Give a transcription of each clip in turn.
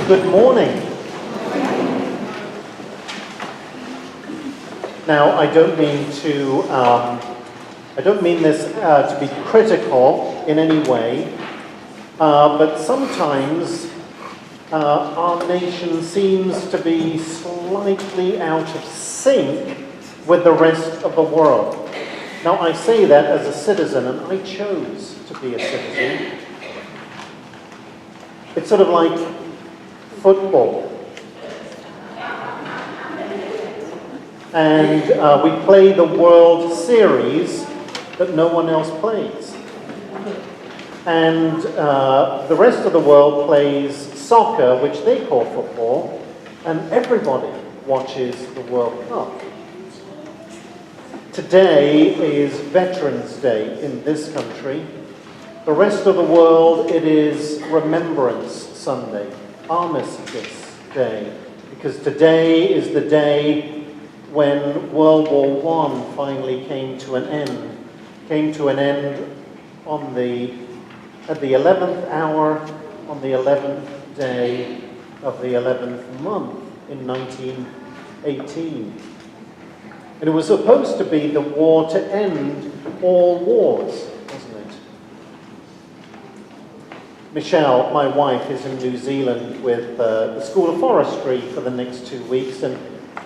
Good morning. Now, I don't mean this to be critical in any way, but sometimes our nation seems to be slightly out of sync with the rest of the world. Now, I say that as a citizen, and I chose to be a citizen. It's sort of like football. And we play the World Series that no one else plays. And the rest of the world plays soccer, which they call football, and everybody watches the World Cup. Today is Veterans Day in this country. The rest of the world, it is Remembrance Sunday, Armistice Day, because today is the day when World War I finally came to an end. Came to an end at the 11th hour, on the 11th day of the 11th month in 1918. And it was supposed to be the war to end all wars, wasn't it? Michelle, my wife, is in New Zealand with the School of Forestry for the next 2 weeks, and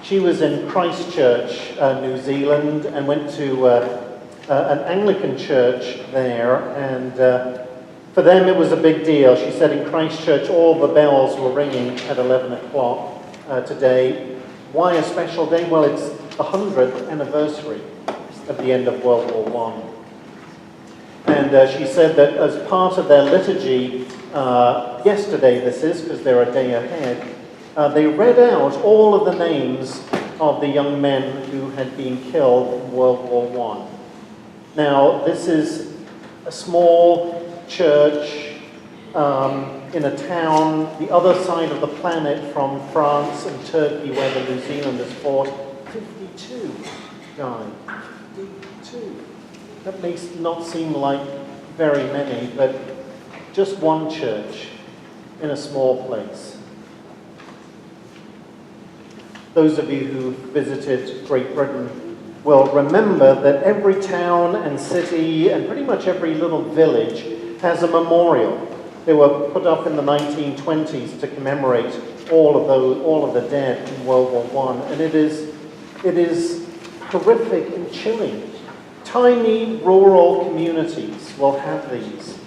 she was in Christchurch, New Zealand, and went to an Anglican church there, and for them it was a big deal. She said in Christchurch all the bells were ringing at 11 o'clock today. Why a special day? Well, it's the 100th anniversary of the end of World War I. And she said that as part of their liturgy, yesterday this is, because they're a day ahead, they read out all of the names of the young men who had been killed in World War I. Now, this is a small church in a town, the other side of the planet from France and Turkey, where the New Zealanders fought. 52 died. 52. That may not seem like very many, but just one church in a small place. Those of you who visited Great Britain will remember that every town and city and pretty much every little village has a memorial. They were put up in the 1920s to commemorate all of the dead in World War I, and it is horrific and chilling. Tiny rural communities will have these.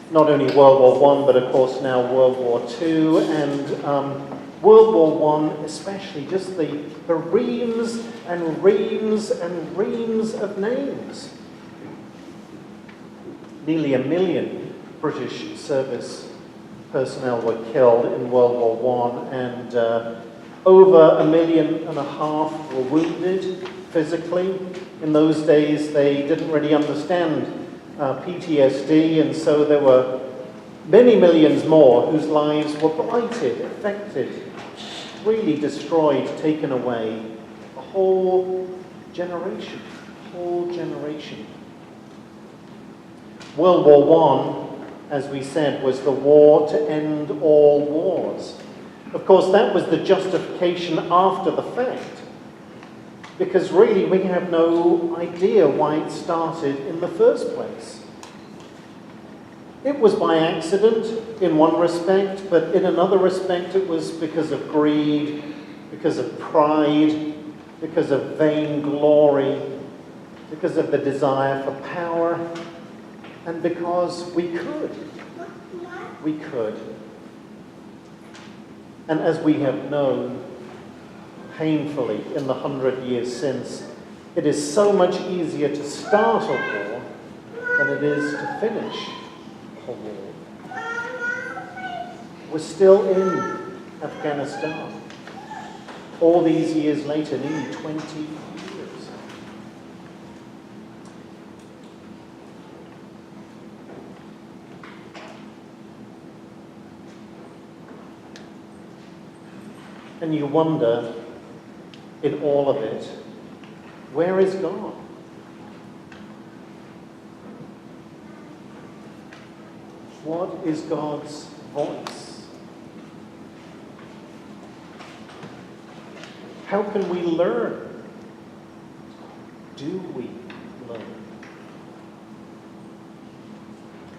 Not only World War I, but of course now World War II, and World War I especially, just the reams and reams and reams of names. Nearly 1 million British service personnel were killed in World War I, and over 1.5 million were wounded physically. In those days, they didn't really understand PTSD, and so there were many millions more whose lives were blighted, affected, really destroyed, taken away. A whole generation. World War I, as we said, was the war to end all wars. Of course, that was the justification after the fact, because really we have no idea why it started in the first place. It was by accident in one respect, but in another respect it was because of greed, because of pride, because of vainglory, because of the desire for power, and because we could. We could. And as we have known painfully in the 100 years since, it is so much easier to start a war than it is to finish a war. We're still in Afghanistan. All these years later, nearly 20 years. And you wonder, in all of it, where is God? What is God's voice? How can we learn? Do we learn?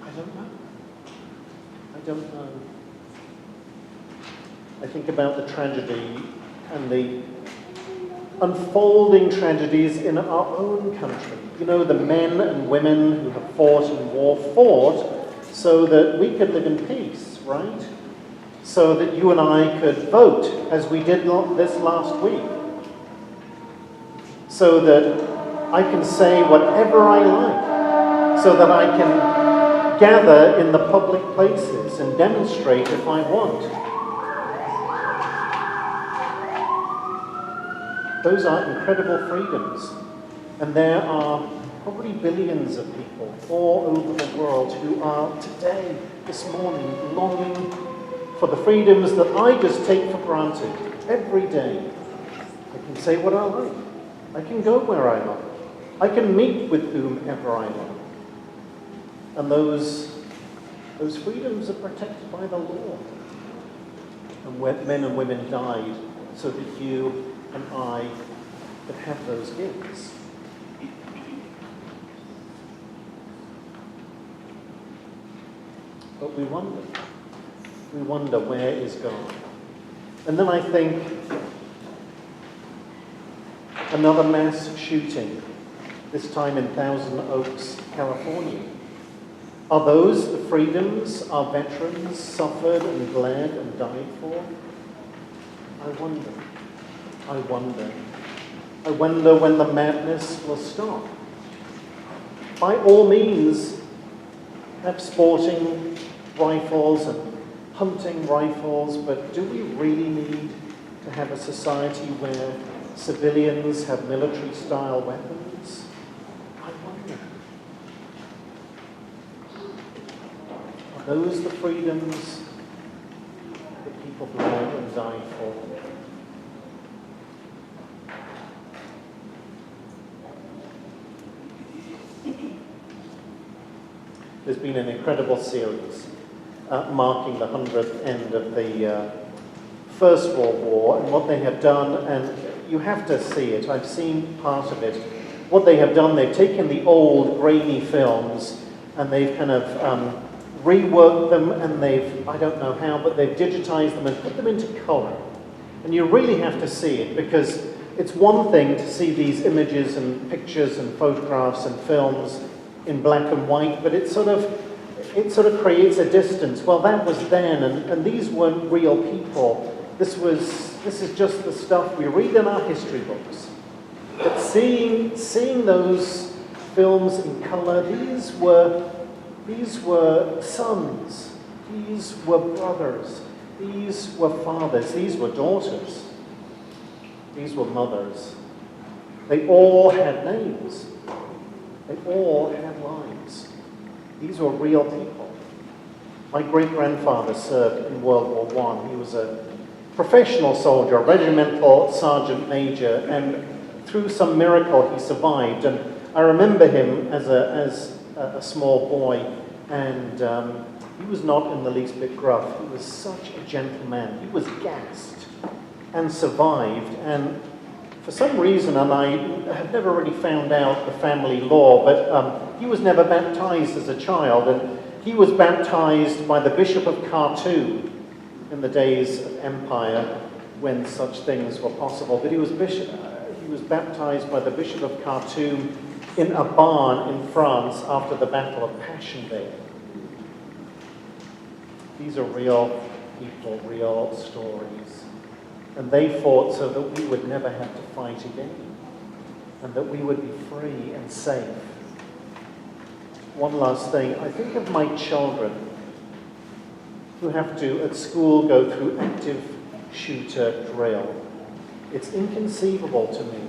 I don't know. I don't know. I think about the tragedy and the unfolding tragedies in our own country. You know, the men and women who have fought in war fought so that we could live in peace, right? So that you and I could vote, as we did this last week. So that I can say whatever I like. So that I can gather in the public places and demonstrate if I want. Those are incredible freedoms. And there are probably billions of people all over the world who are today, this morning, longing for the freedoms that I just take for granted every day. I can say what I like. I can go where I like. I can meet with whomever I like. And those freedoms are protected by the law. And men and women died so that you and I could have those gifts. But we wonder where is God? And then I think another mass shooting, this time in Thousand Oaks, California. Are those the freedoms our veterans suffered and bled and died for? I wonder. I wonder. I wonder when the madness will stop. By all means, have sporting rifles and hunting rifles, but do we really need to have a society where civilians have military-style weapons? I wonder. Are those the freedoms that people bled and died for? There's been an incredible series marking the 100th end of the First World War and what they have done, and you have to see it. I've seen part of it. What they have done, they've taken the old grainy films and they've kind of reworked them, and I don't know how, but they've digitized them and put them into color. And you really have to see it, because it's one thing to see these images and pictures and photographs and films in black and white, but it sort of creates a distance. Well, that was then, and these weren't real people. This is just the stuff we read in our history books. But seeing those films in color, these were sons, these were brothers, these were fathers, these were daughters, these were mothers. They all had names. They all had lives. These were real people. My great-grandfather served in World War I. He was a professional soldier, a regimental sergeant major, and through some miracle he survived. And I remember him as a small boy, and he was not in the least bit gruff. He was such a gentleman. He was gassed and survived. And for some reason, and I have never really found out the family law, but he was never baptized as a child, and he was baptized by the Bishop of Khartoum in the days of empire when such things were possible. But he was baptized by the Bishop of Khartoum in a barn in France after the Battle of Passchendaele. These are real people, real stories. And they fought so that we would never have to fight again, and that we would be free and safe. One last thing, I think of my children who have to, at school, go through active shooter drill. It's inconceivable to me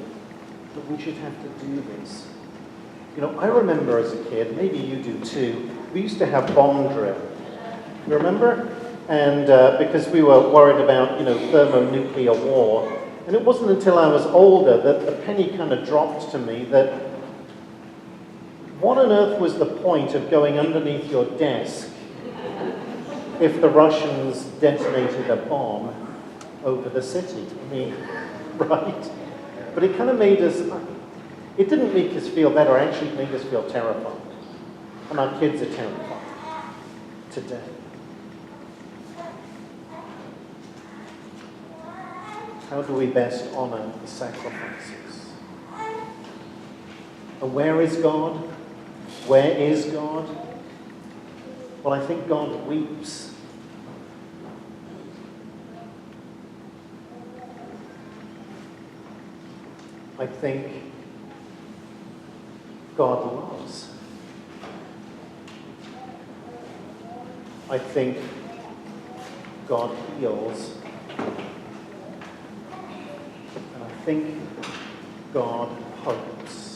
that we should have to do this. You know, I remember as a kid, maybe you do too, we used to have bomb drill. You remember? And because we were worried about, thermonuclear war. And it wasn't until I was older that the penny kind of dropped to me that what on earth was the point of going underneath your desk if the Russians detonated a bomb over the city? I mean, right? But it kind of made us, it didn't make us feel better, actually it made us feel terrified. And our kids are terrified today. How do we best honor the sacrifices? And where is God? Where is God? Well, I think God weeps. I think God loves. I think God heals. And I think God hopes.